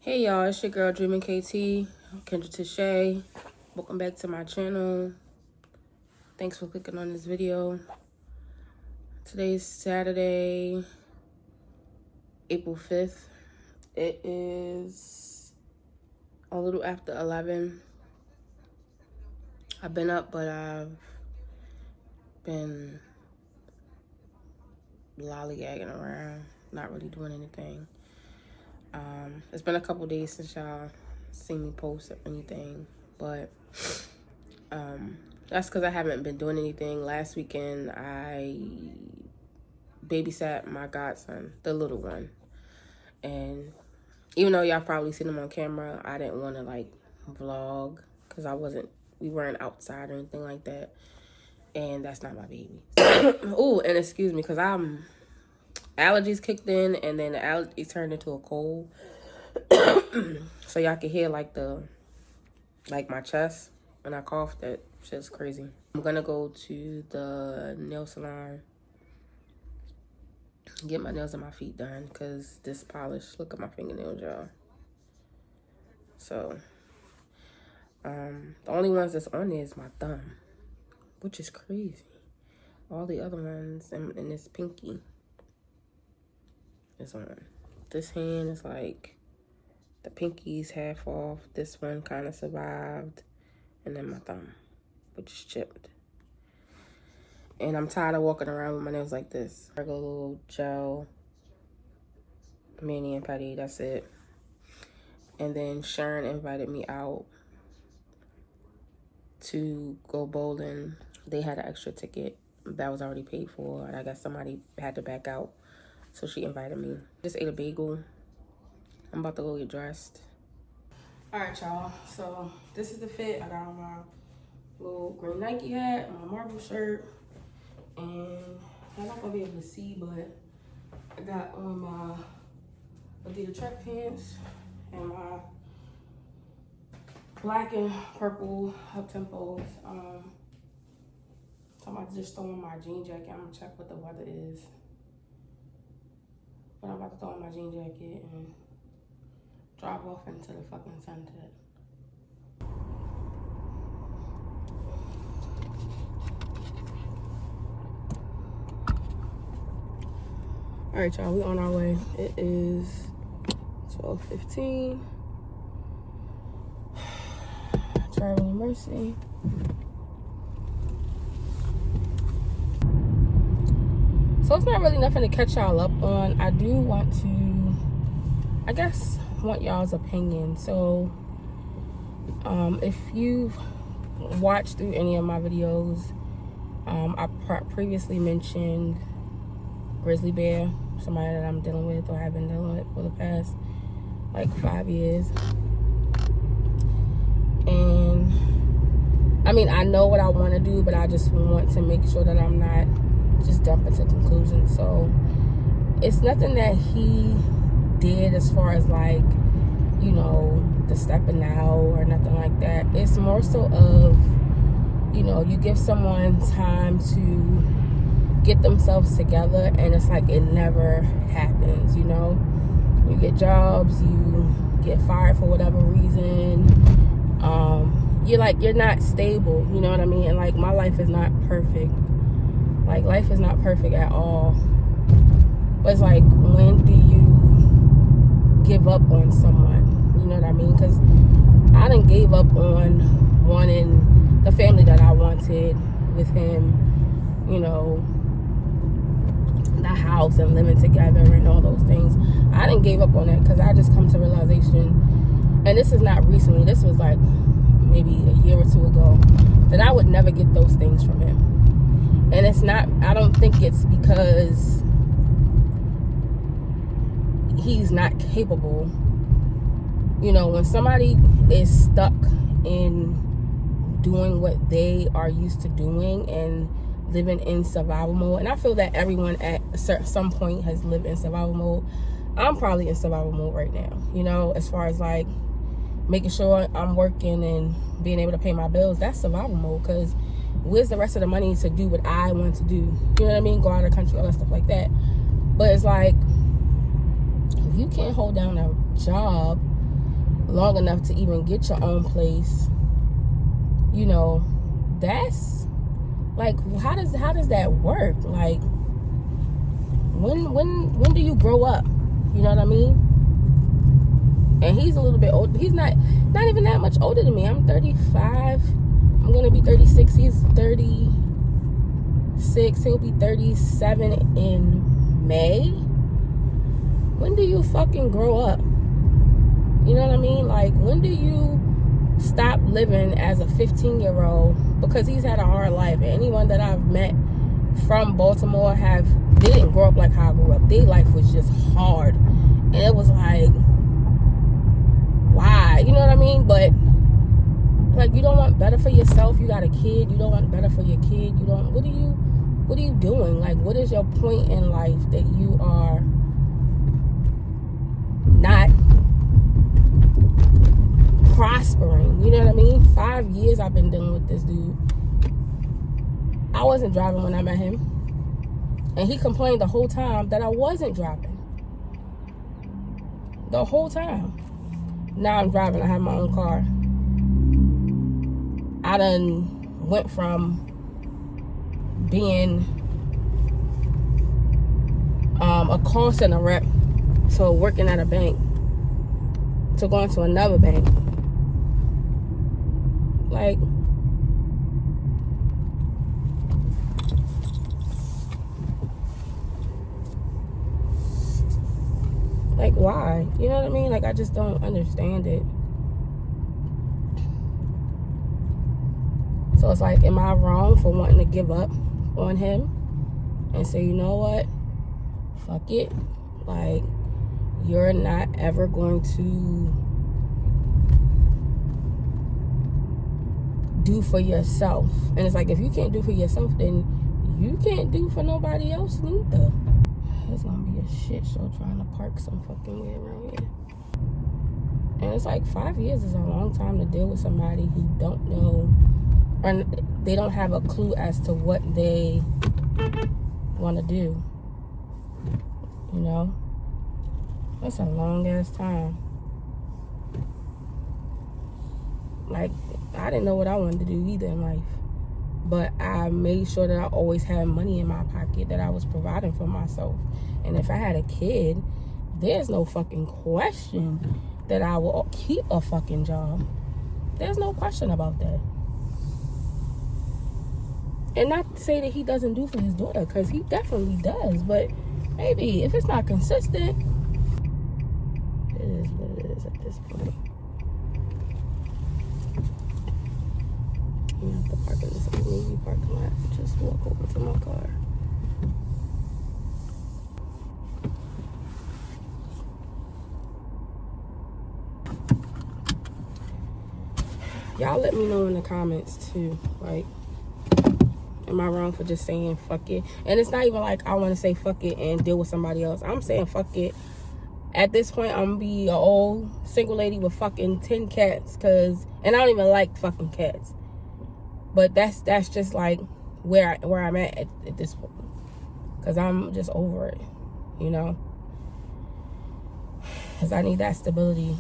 Hey y'all, it's your girl Dreaming KT, Kendra Tashay. Welcome back to my channel. Thanks for clicking on this video. Today's Saturday, April 5th. It is a little after 11. I've been up, but I've been lollygagging around, not really doing anything. It's been a couple days since y'all seen me post or anything, but that's because I haven't been doing anything. Last weekend, I babysat my godson, the little one. And even though y'all probably seen him on camera, I didn't want to like vlog because we weren't outside or anything like that. And that's not my baby. Oh, and excuse me, because allergies kicked in, and then the allergies turned into a cold. So y'all can hear like my chest when I cough. That shit's crazy. I'm gonna go to the nail salon, get my nails and my feet done, because this polish, look at my fingernails, y'all. So the only ones that's on there is my thumb, which is crazy. All the other ones and this pinky is on. This hand is like, the pinky's half off. This one kind of survived. And then my thumb, which is chipped. And I'm tired of walking around with my nails like this. Regular little gel, mani and pedi, that's it. And then Sharon invited me out to go bowling. They had an extra ticket that was already paid for, and I guess somebody had to back out. So she invited me. Just ate a bagel. I'm about to go get dressed. All right, y'all. So this is the fit. I got on my little green Nike hat, my marble shirt, and I'm not gonna be able to see, but I got on my Adidas track pants and my black and purple up tempos. So I'm about to just throw on my jean jacket. I'm gonna check what the weather is. But I'm about to throw on my jean jacket and drive off into the fucking sunset. All right, y'all, we on our way. It is 12:15. Traveling Mercy. So it's not really nothing to catch y'all up on. I do want to, I guess, want y'all's opinion. So if you've watched through any of my videos, I previously mentioned grizzly bear, somebody that I'm dealing with or have been dealing with for the past like 5 years. And I mean, I know what I want to do, but I just want to make sure that I'm not just jumping to conclusions. So it's nothing that he did as far as like, you know, the stepping out or nothing like that. It's more so of, you know, you give someone time to get themselves together, and it's like it never happens. You know, you get jobs, you get fired for whatever reason, you're not stable, you know what I mean? And like, my life is not perfect. Like, life is not perfect at all. But it's like, when do you give up on someone? You know what I mean? Because I done gave up on wanting the family that I wanted with him, you know, the house and living together and all those things. I didn't give up on that because I just come to realization, and this is not recently, this was like maybe a year or two ago, that I would never get those things from him. And it's not, I don't think it's because he's not capable. You know, when somebody is stuck in doing what they are used to doing and living in survival mode, and I feel that everyone at some point has lived in survival mode. I'm probably in survival mode right now, you know, as far as like making sure I'm working and being able to pay my bills. That's survival mode, because where's the rest of the money to do what I want to do? You know what I mean? Go out of the country, all that stuff like that. But it's like, if you can't hold down a job long enough to even get your own place, you know, that's like, how does that work? Like, when do you grow up? You know what I mean? And he's a little bit old. He's not even that much older than me. I'm 35. I'm gonna be 36. He's 36. He'll be 37 in May. When do you fucking grow up? You know what I mean? Like, when do you stop living as a 15-year-old? Because he's had a hard life. And anyone that I've met from Baltimore they didn't grow up like how I grew up. Their life was just hard. And it was like, why? You know what I mean? But like, you don't want better for yourself. You got a kid. You don't want better for your kid. You don't. What are you doing? Like, what is your point in life that you are not prospering? You know what I mean? 5 years I've been dealing with this dude. I wasn't driving when I met him, and he complained the whole time that I wasn't driving. The whole time. Now I'm driving. I have my own car. I done went from being a call center rep to working at a bank to going to another bank. Like why? You know what I mean? Like, I just don't understand it. So it's like, am I wrong for wanting to give up on him and say, you know what? Fuck it. Like, you're not ever going to do for yourself. And it's like, if you can't do for yourself, then you can't do for nobody else neither. It's gonna be a shit show trying to park some fucking way around here. And it's like, 5 years is a long time to deal with somebody who don't know, or they don't have a clue as to what they want to do. You know? That's a long ass time. Like, I didn't know what I wanted to do either in life. But I made sure that I always had money in my pocket, that I was providing for myself. And if I had a kid, there's no fucking question that I will keep a fucking job. There's no question about that. And not to say that he doesn't do for his daughter, because he definitely does. But maybe if it's not consistent, it is what it is at this point. You have to park in this movie parking lot and just walk over to my car. Y'all let me know in the comments too. Like, am I wrong for just saying fuck it? And it's not even like I want to say fuck it and deal with somebody else. I'm saying fuck it. At this point, I'm gonna be an old single lady with fucking 10 cats, and I don't even like fucking cats. But that's just like where I'm at this point, because I'm just over it, you know. Because I need that stability,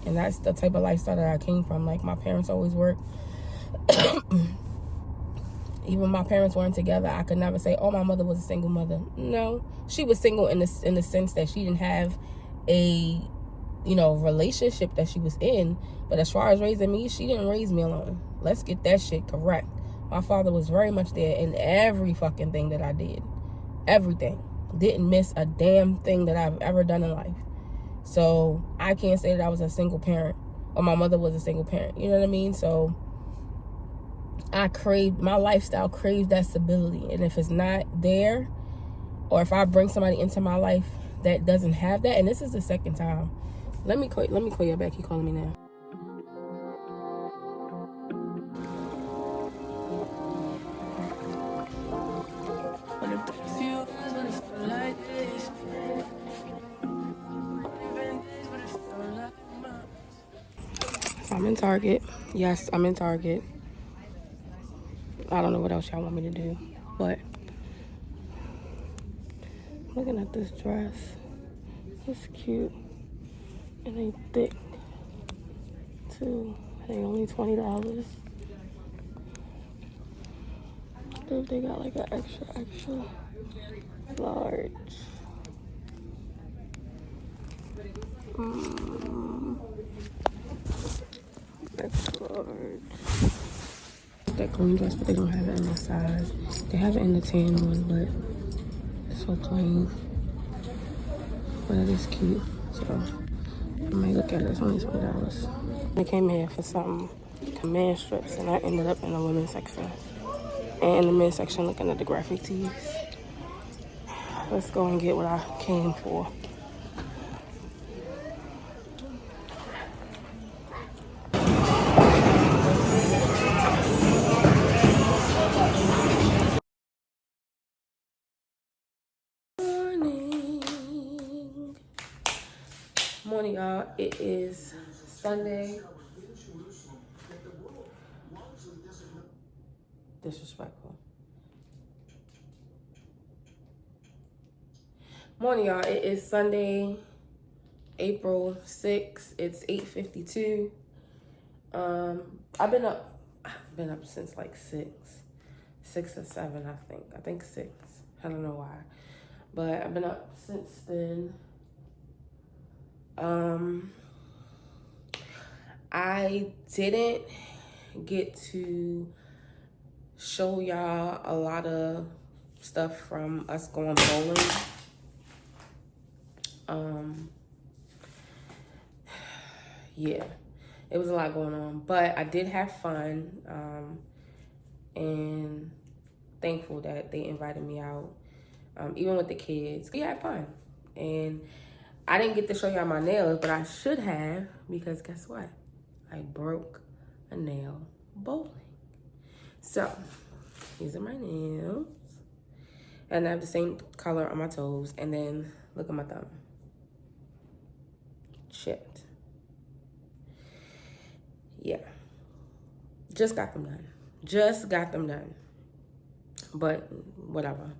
and that's the type of lifestyle that I came from. Like, my parents always worked. Even my parents weren't together. I could never say, oh, my mother was a single mother. No, she was single in the sense that she didn't have a, you know, relationship that she was in. But as far as raising me, she didn't raise me alone. Let's get that shit correct. My father was very much there in every fucking thing that I did. Everything. Didn't miss a damn thing that I've ever done in life. So I can't say that I was a single parent, or my mother was a single parent. You know what I mean? So my lifestyle craves that stability. And if it's not there, or if I bring somebody into my life that doesn't have that, and this is the second time. Let me call you back. He's calling me now. I'm in Target. Yes, I'm in Target. I don't know what else y'all want me to do, but looking at this dress. It's cute and they thick. too. They only $20. If they got like an extra large. Extra large. That green dress, but they don't have it in my size. They have it in the tan one, but it's so plain. But it is cute, so I might look at it. It's only $20. I came here for some command strips, and I ended up in the women's section. And in the men's section, looking at the graphic tees. Let's go and get what I came for. Morning, y'all. It is Sunday. Disrespectful. Morning, y'all. It is Sunday, April 6th. It's 8:52. I've been up since like 6 or 7, I think. I think 6. I don't know why, but I've been up since then. I didn't get to show y'all a lot of stuff from us going bowling. Yeah, it was a lot going on, but I did have fun, and thankful that they invited me out, even with the kids. We had fun, and I didn't get to show y'all my nails, but I should have, because guess what? I broke a nail bowling. So, these are my nails. And I have the same color on my toes. And then, look at my thumb. Chipped. Yeah. Just got them done. But, whatever.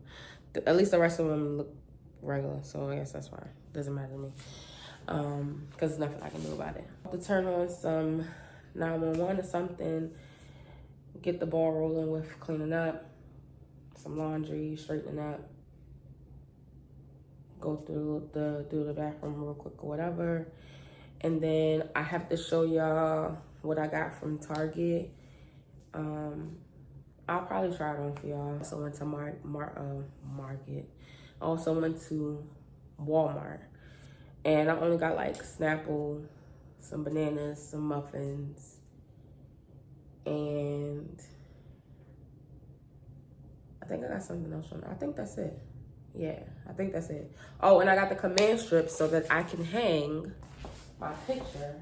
At least the rest of them look regular. So, I guess that's fine. Doesn't matter to me. Because there's nothing I can do about it. To turn on some 911 or something, get the ball rolling with cleaning up, some laundry, straightening up, go through the bathroom real quick or whatever. And then I have to show y'all what I got from Target. I'll probably try it on for y'all. Also went to Market. Also went to Walmart. And I only got like Snapple, some bananas, some muffins, and I think I got something else on. I think that's it. Yeah, I think that's it. Oh, and I got the command strips so that I can hang my picture,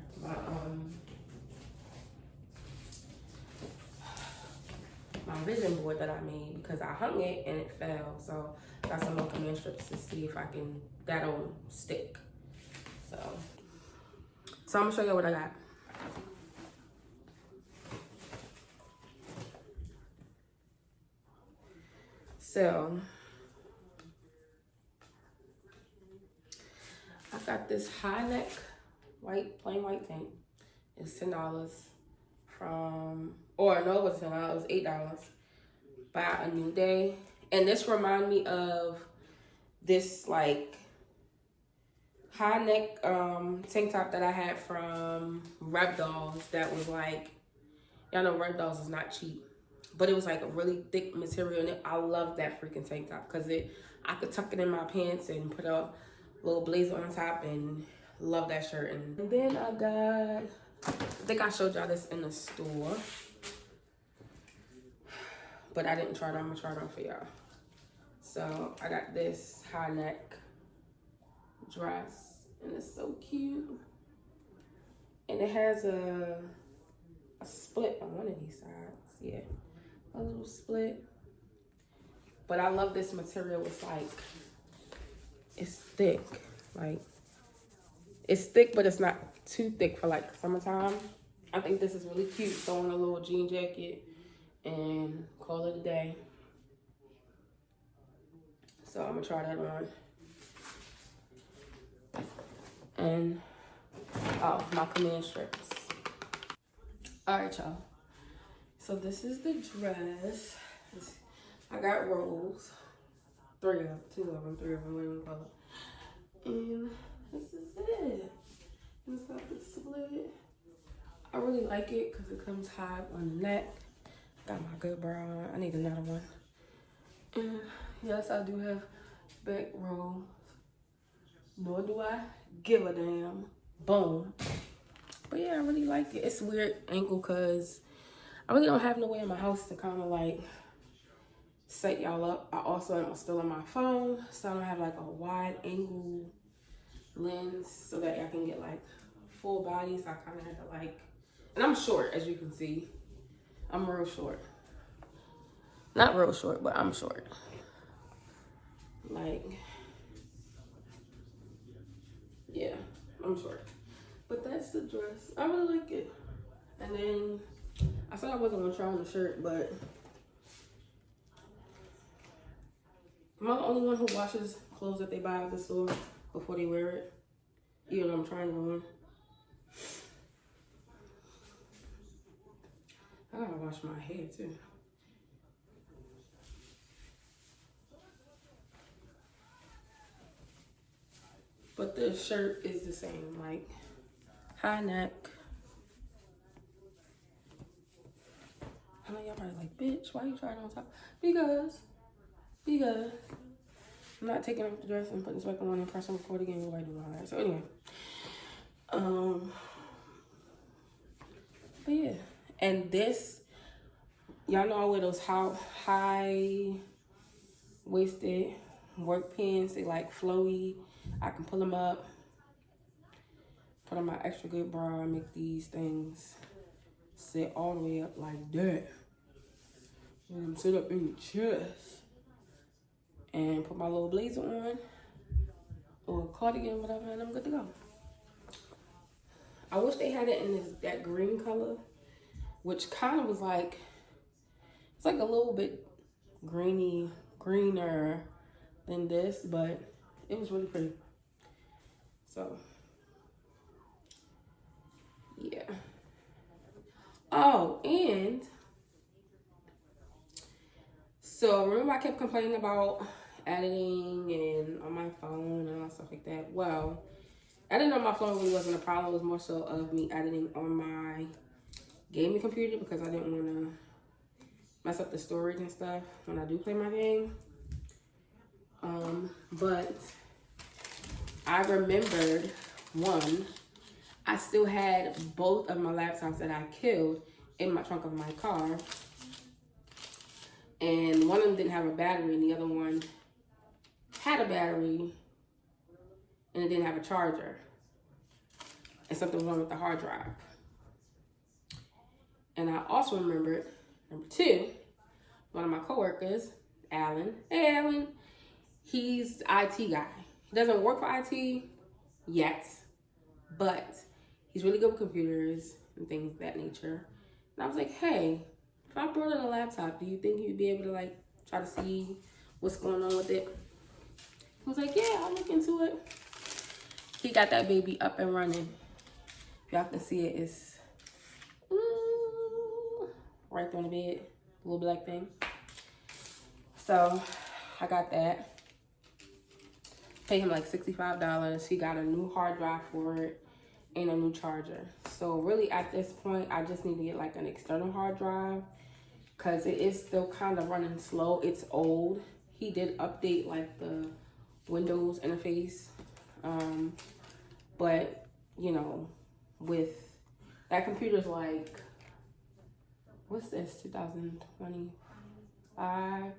my vision board that I made, because I hung it and it fell. So I got some more command strips to see if that'll stick. So I'm gonna show you what I got. So I got this high neck plain white tank. It's $10 from, or no, it was $10. It was $8 by A New Day. And this remind me of this like high neck tank top that I had from Rep Dolls that was like, y'all know Rep Dolls is not cheap, but it was like a really thick material, and I love that freaking tank top because I could tuck it in my pants and put a little blazer on top, and love that shirt. And then I got, I think I showed y'all this in the store, but I didn't try it on. I'm gonna try it on for y'all. So I got this high neck dress, and it's so cute. And it has a split on one of these sides. Yeah, a little split. But I love this material. It's like, it's thick. Like, it's thick, but it's not too thick for like summertime. I think this is really cute. Throw on a little jean jacket and call it a day. So I'm gonna try that on. And, oh, my command strips. Alright, y'all. So this is the dress. I got rolls. 3 of them, 2 of them, 3 of them, whatever you call it. And this is it. And it's got the split. I really like it because it comes high on the neck. Got my good bra on. I need another one. And yes, I do have back rolls. Nor do I give a damn. Boom. But yeah, I really like it. It's weird ankle because I really don't have no way in my house to kind of like set y'all up. I also am still on my phone, so I don't have like a wide angle lens so that I can get like full body. So I kind of had to like, and I'm short, as you can see. I'm real short. Not real short, but I'm short. Like, yeah, I'm short. But that's the dress. I really like it. And then I said I wasn't gonna try on the shirt, but am I the only one who washes clothes that they buy at the store before they wear it? Even though I'm trying to on. I gotta wash my hair too. But the shirt is the same, like high neck. I know y'all probably like, bitch, why you trying on top? Because I'm not taking off the dress and putting this back on and pressing record again. Nobody do all that. So anyway, but yeah, and this, y'all know I wear those high waisted work pants. They like flowy. I can pull them up, put on my extra good bra, and make these things sit all the way up like that. And them sit up in your chest. And put my little blazer on, or a cardigan, whatever, and I'm good to go. I wish they had it in that green color, which kind of was like, it's like a little bit greener than this, but it was really pretty. So, yeah. Oh, and so remember I kept complaining about editing and on my phone and all stuff like that. Well, editing on my phone really wasn't a problem. It was more so of me editing on my gaming computer because I didn't want to mess up the storage and stuff when I do play my game. But I remembered, one, I still had both of my laptops that I killed in my trunk of my car. And one of them didn't have a battery and the other one had a battery and it didn't have a charger. And something was wrong with the hard drive. And I also remembered, number 2, one of my coworkers, Alan. Hey, Alan. He's the IT guy. He doesn't work for IT yet, but he's really good with computers and things of that nature. And I was like, hey, if I brought in a laptop, do you think you'd be able to like try to see what's going on with it? He was like, yeah, I'll look into it. He got that baby up and running. If y'all can see it, it's right there on the bed, the little black thing. So I got that. Paid him like $65. He got a new hard drive for it and a new charger. So really at this point, I just need to get like an external hard drive because it is still kind of running slow. It's old. He did update like the Windows interface. But you know, with that computer's like, what's this, 2025?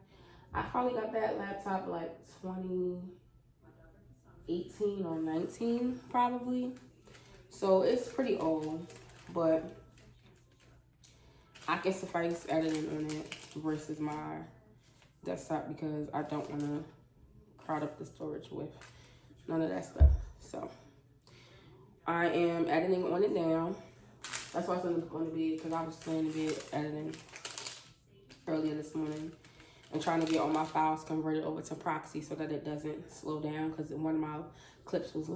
I probably got that laptop like 2018 or 19 probably. So it's pretty old, but I can suffice editing on it versus my desktop because I don't want to crowd up the storage with none of that stuff. So I am editing on it now. That's why I was on the bed, because I was laying in bed editing earlier this morning and trying to get all my files converted over to proxy so that it doesn't slow down, because one of my clips was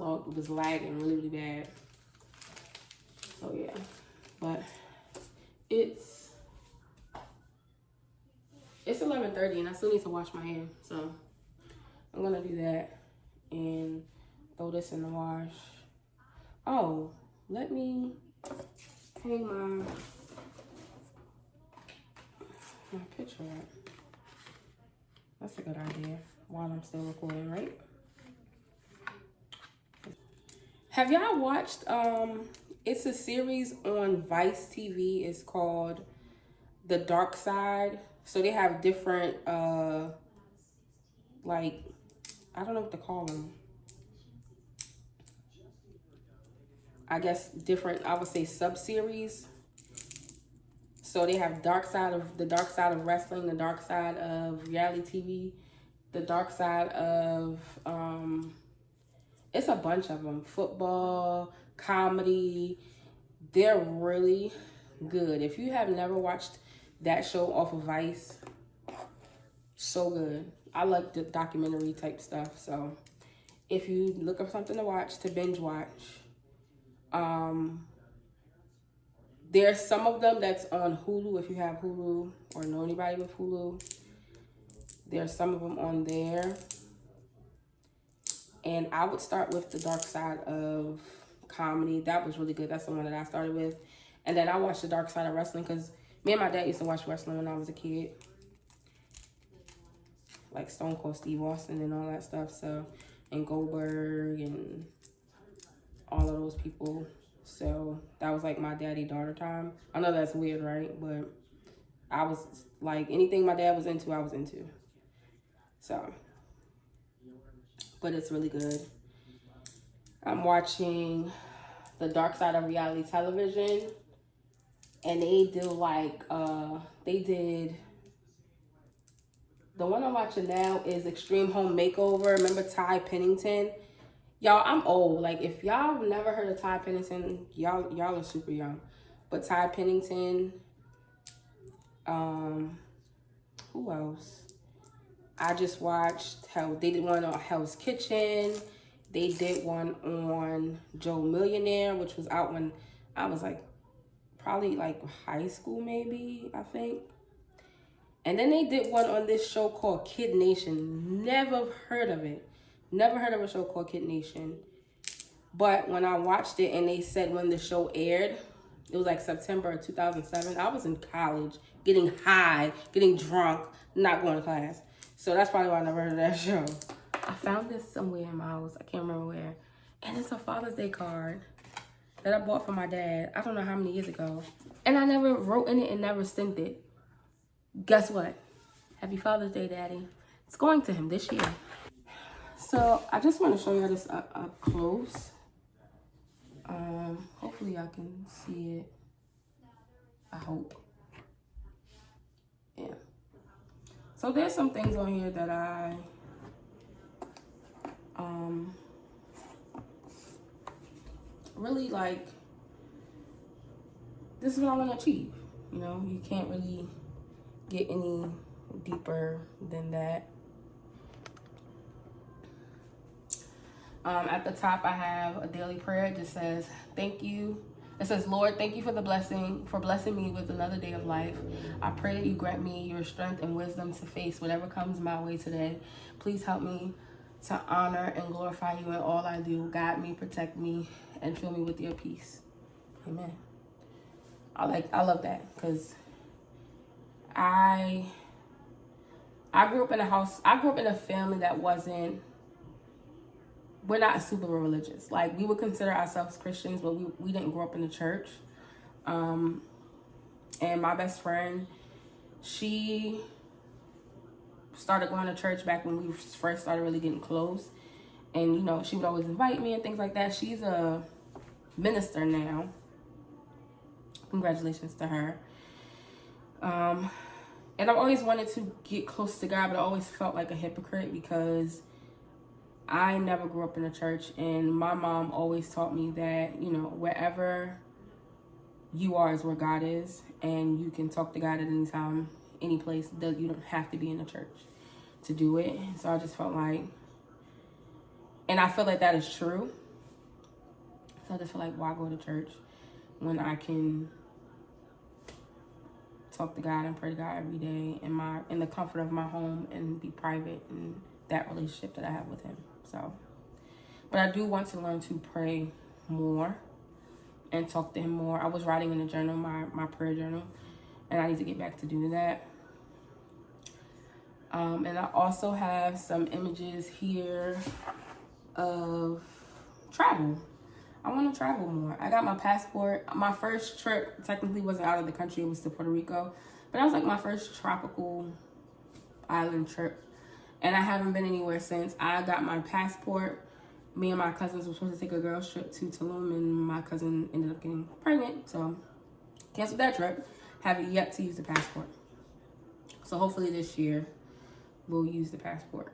lagging really, really bad. So yeah, but It's 11:30 and I still need to wash my hair, so I'm gonna do that and throw this in the wash. Oh, let me hang my picture up. That's a good idea while I'm still recording, right? Have y'all watched, it's a series on Vice TV. It's called The Dark Side. So they have different, like, I don't know what to call them. I guess different, I would say sub-series. So they have the dark side of wrestling, the dark side of reality TV, the dark side of, it's a bunch of them. Football, comedy. They're really good. If you have never watched that show off of Vice, so good. I like the documentary type stuff. So if you look up something to watch, to binge watch, there's some of them that's on Hulu. If you have Hulu or know anybody with Hulu, there's some of them on there. And I would start with the dark side of comedy. That was really good. That's the one that I started with. And then I watched the dark side of wrestling because me and my dad used to watch wrestling when I was a kid. Like Stone Cold Steve Austin and all that stuff. So, and Goldberg and all of those people. So that was like my daddy-daughter time. I know that's weird, right? But I was like, anything my dad was into, I was into. So, but it's really good. I'm watching The Dark Side of Reality Television. And they do like, they did, the one I'm watching now is Extreme Home Makeover. Remember Ty Pennington? Y'all, I'm old. Like, if y'all have never heard of Ty Pennington, y'all are super young. But Ty Pennington, who else? I just watched how they did one on Hell's Kitchen. They did one on Joe Millionaire, which was out when I was like, probably like high school maybe, I think. And then they did one on this show called Kid Nation. Never heard of it. Never heard of a show called Kid Nation. But when I watched it and they said when the show aired, it was like September of 2007. I was in college, getting high, getting drunk, not going to class. So that's probably why I never heard of that show. I found this somewhere in my house. I can't remember where. And it's a Father's Day card that I bought for my dad. I don't know how many years ago. And I never wrote in it and never sent it. Guess what? Happy Father's Day, Daddy. It's going to him this year. So I just want to show you this up close. Hopefully I can see it. I hope. Yeah. So there's some things on here that I really like. This is what I want to achieve. You know, you can't really get any deeper than that. At the top, I have a daily prayer. It just says, thank you. It says, Lord, thank you for blessing me with another day of life. I pray that you grant me your strength and wisdom to face whatever comes my way today. Please help me to honor and glorify you in all I do. Guide me, protect me, and fill me with your peace. Amen. I love that because I grew up in a family that we're not super religious. Like, we would consider ourselves Christians, but we didn't grow up in the church. And my best friend, she started going to church back when we first started really getting close. And, you know, she would always invite me and things like that. She's a minister now. Congratulations to her. And I've always wanted to get close to God, but I always felt like a hypocrite because I never grew up in a church, and my mom always taught me that, you know, wherever you are is where God is, and you can talk to God at any time, any place. You don't have to be in the church to do it. So I just felt like, and I feel like that is true. So I just feel like, why go to church when I can talk to God and pray to God every day in the comfort of my home and be private in that relationship that I have with him. So, but I do want to learn to pray more and talk to him more. I was writing in the journal, my prayer journal, and I need to get back to doing that. And I also have some images here of travel. I want to travel more. I got my passport. My first trip technically wasn't out of the country. It was to Puerto Rico. But that was like my first tropical island trip. And I haven't been anywhere since. I got my passport. Me and my cousins were supposed to take a girls trip to Tulum, and my cousin ended up getting pregnant. So canceled that trip. Have yet to use the passport. So hopefully this year we'll use the passport.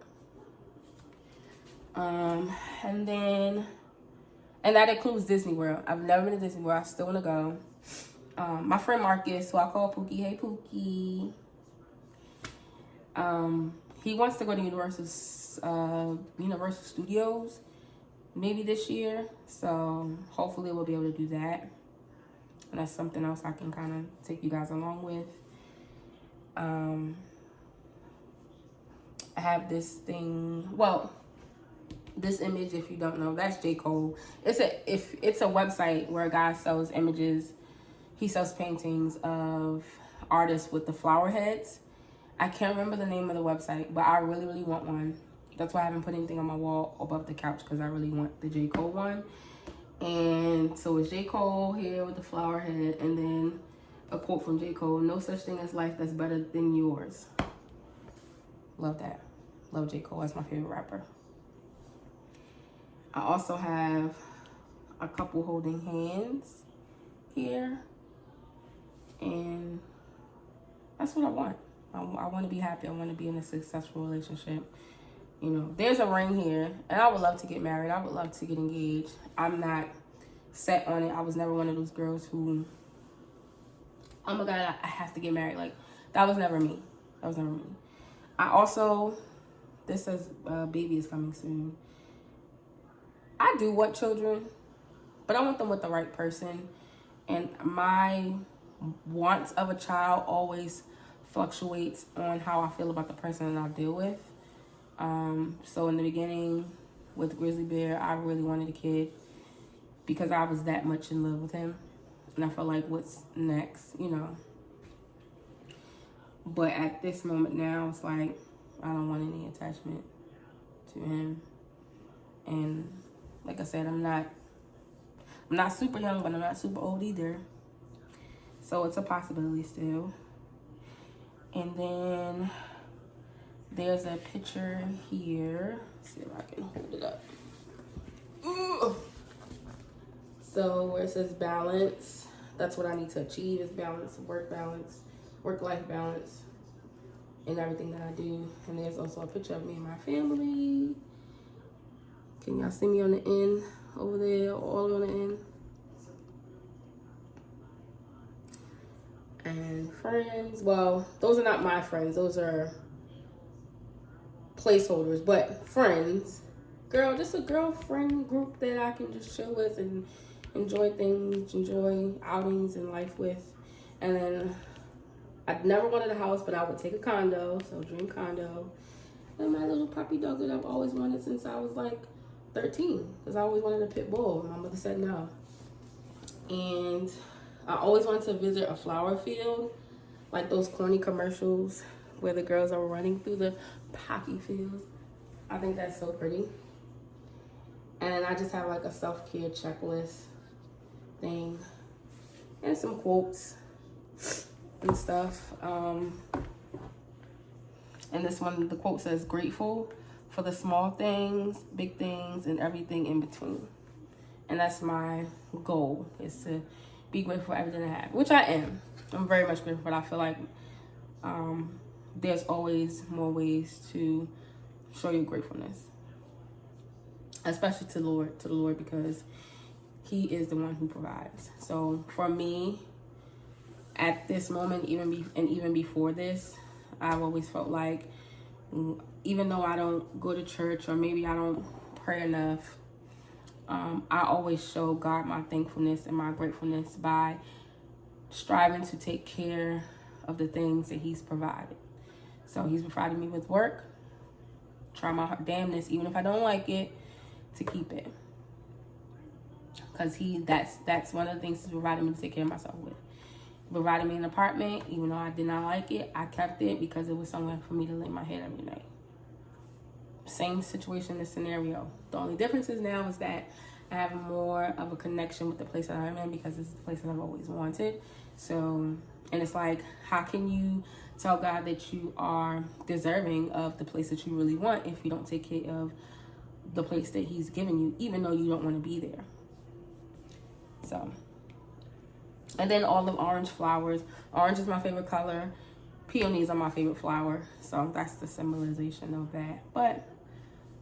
And that includes Disney World. I've never been to Disney World. I still want to go. My friend Marcus, who I call Pookie, hey Pookie. He wants to go to Universal Studios maybe this year. So hopefully we'll be able to do that. And that's something else I can kind of take you guys along with. I have this thing. Well, this image, if you don't know, that's J. Cole. It's a website where a guy sells images. He sells paintings of artists with the flower heads. I can't remember the name of the website, but I really, really want one. That's why I haven't put anything on my wall above the couch, because I really want the J. Cole one. And so it's J. Cole here with the flower head, and then a quote from J. Cole: "No such thing as life that's better than yours." Love that. Love J. Cole. That's my favorite rapper. I also have a couple holding hands here. And that's what I want. I want to be happy. I want to be in a successful relationship. You know, there's a ring here. And I would love to get married. I would love to get engaged. I'm not set on it. I was never one of those girls who, oh my God, I have to get married. Like, that was never me. That was never me. I also, this says baby is coming soon. I do want children, but I want them with the right person. And my wants of a child always fluctuates on how I feel about the person that I deal with. So in the beginning with Grizzly Bear, I really wanted a kid because I was that much in love with him. And I felt like, what's next, you know? But at this moment now, it's like, I don't want any attachment to him. And like I said, I'm not super young, but I'm not super old either. So it's a possibility still. And then there's a picture here. Let's see if I can hold it up. Ooh. So where it says balance, that's what I need to achieve, is balance, work-life balance, in everything that I do. And there's also a picture of me and my family. Can y'all see me on the end over there, all on the end? And friends, well, those are not my friends. Those are placeholders, but friends. Girl, just a girlfriend group that I can just chill with and enjoy things, enjoy outings in life with. And then I'd never wanted a house, but I would take a condo, so dream condo. And my little puppy dog that I've always wanted since I was like 13, because I always wanted a pit bull. My mother said no. And I always wanted to visit a flower field, like those corny commercials where the girls are running through the poppy fields. I think that's so pretty. And I just have like a self-care checklist thing and some quotes and stuff. And this one, the quote says, "Grateful for the small things, big things, and everything in between." And that's my goal, is to be grateful for everything I have, which I am. I'm very much grateful, but I feel like there's always more ways to show your gratefulness, especially to the Lord, because He is the one who provides. So for me, at this moment, even before this, I've always felt like, even though I don't go to church, or maybe I don't pray enough, I always show God my thankfulness and my gratefulness by striving to take care of the things that he's provided. So he's provided me with work. Try my damnness, even if I don't like it, to keep it. Because that's one of the things he's provided me to take care of myself with. He provided me an apartment, even though I did not like it. I kept it because it was somewhere for me to lay my head every night. Same situation, this scenario. The only difference is now is that I have more of a connection with the place that I'm in because it's the place that I've always wanted. So, and it's like, how can you tell God that you are deserving of the place that you really want if you don't take care of the place that he's given you, even though you don't want to be there? So, and then all of orange flowers. Orange is my favorite color. Peonies are my favorite flower. So that's the symbolization of that. But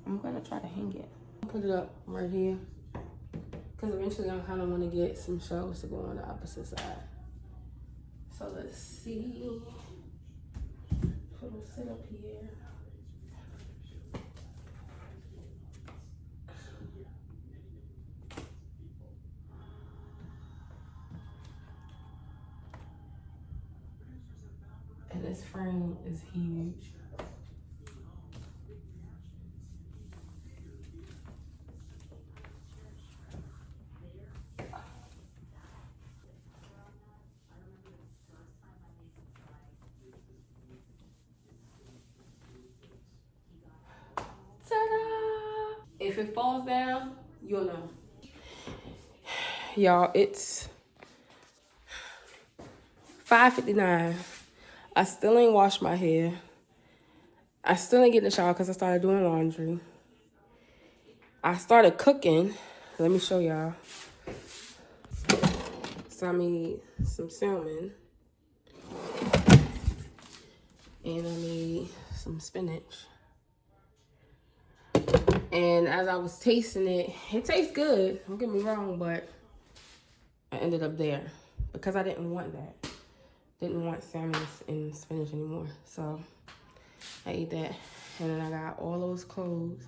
I'm going to try to hang it. Put it up right here. Because eventually I kind of want to get some shelves to go on the opposite side. So let's see. So we'll sit up here. And this frame is huge. Ta-da! If it falls down, you'll know. Y'all, it's 5:59. I still ain't washed my hair. I still ain't get in the shower because I started doing laundry. I started cooking. Let me show y'all. So I made some salmon. And I made some spinach. And as I was tasting it, it tastes good. Don't get me wrong, but I ended up there because I didn't want that. Didn't want salmon and spinach anymore. So I ate that. And then I got all those clothes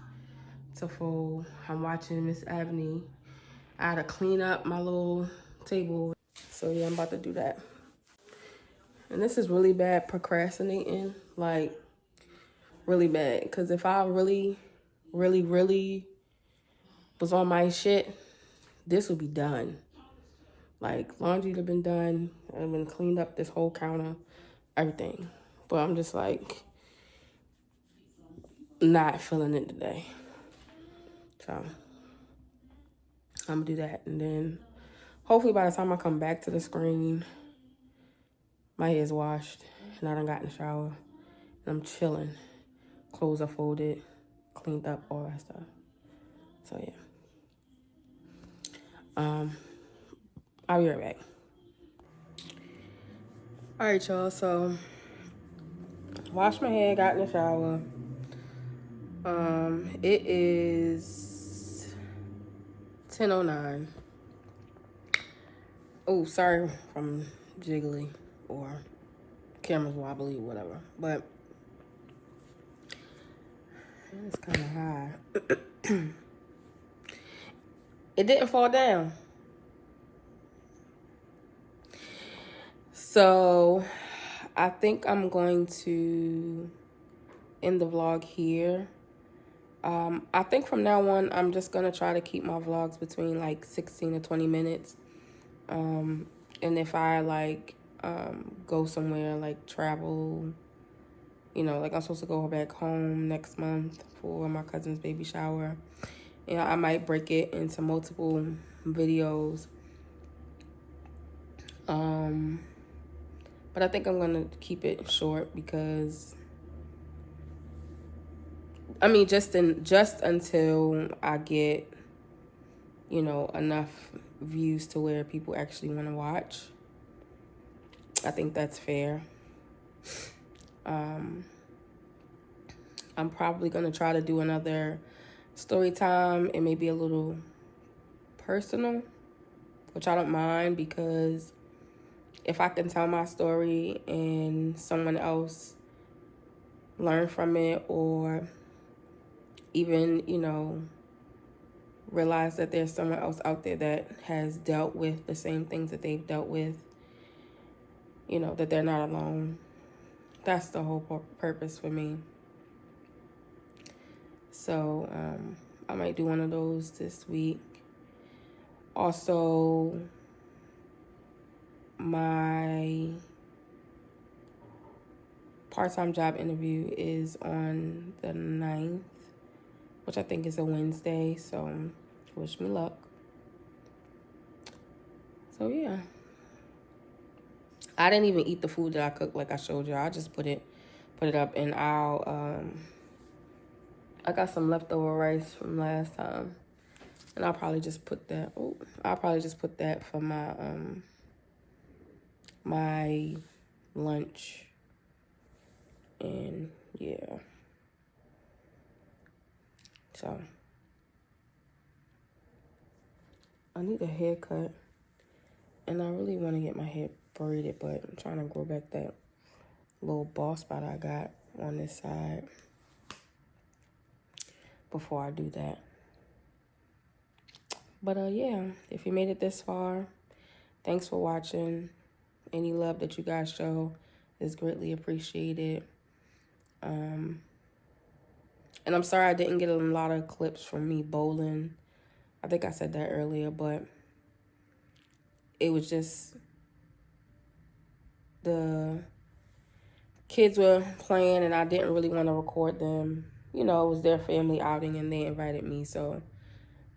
to fold. I'm watching Miss Abney. I had to clean up my little table. So yeah, I'm about to do that. And this is really bad procrastinating. Like, really bad. Because if I really was on my shit, this would be done. Like, laundry would have been done. I've been cleaned up this whole counter, everything. But I'm just like, not feeling it today. So, I'm gonna do that. And then, hopefully by the time I come back to the screen, my hair's washed. And I done got in the shower. And I'm chilling. Clothes are folded, cleaned up, all that stuff. So, yeah. I'll be right back. All right, y'all. So, washed my hair, got in the shower. It is 10:09. Oh, sorry if I'm jiggly or camera's wobbly, whatever. But it's kind of high. It didn't fall down. So I think I'm going to end the vlog here. I think from now on, I'm just going to try to keep my vlogs between like 16 to 20 minutes. And if I like go somewhere, like travel, you know, like I'm supposed to go back home next month for my cousin's baby shower. You know, I might break it into multiple videos. But I think I'm going to keep it short because, I mean, just until I get, you know, enough views to where people actually want to watch. I think that's fair. I'm probably going to try to do another story time and maybe a little personal, which I don't mind because if I can tell my story and someone else learn from it or even, you know, realize that there's someone else out there that has dealt with the same things that they've dealt with, you know, that they're not alone. That's the whole purpose for me. So I might do one of those this week. Also, my part-time job interview is on the 9th, which I think is a Wednesday. So wish me luck. So yeah. I didn't even eat the food that I cooked like I showed you. I just put it up, and I got some leftover rice from last time. And I'll probably just put that. Oh, I'll probably just put that for my my lunch. And yeah. So I need a haircut, and I really want to get my hair braided, but I'm trying to grow back that little bald spot I got on this side before I do that. But yeah, if you made it this far, thanks for watching. Any love that you guys show is greatly appreciated. And I'm sorry I didn't get a lot of clips from me bowling. I think I said that earlier, but it was just the kids were playing and I didn't really want to record them. You know, it was their family outing and they invited me, so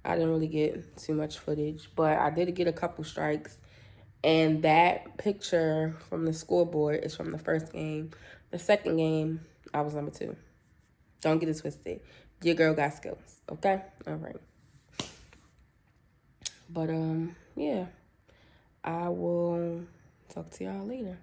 I didn't really get too much footage. But I did get a couple strikes. And that picture from the scoreboard is from the first game. The second game, I was number 2. Don't get it twisted. Your girl got skills, okay? All right. But, yeah. I will talk to y'all later.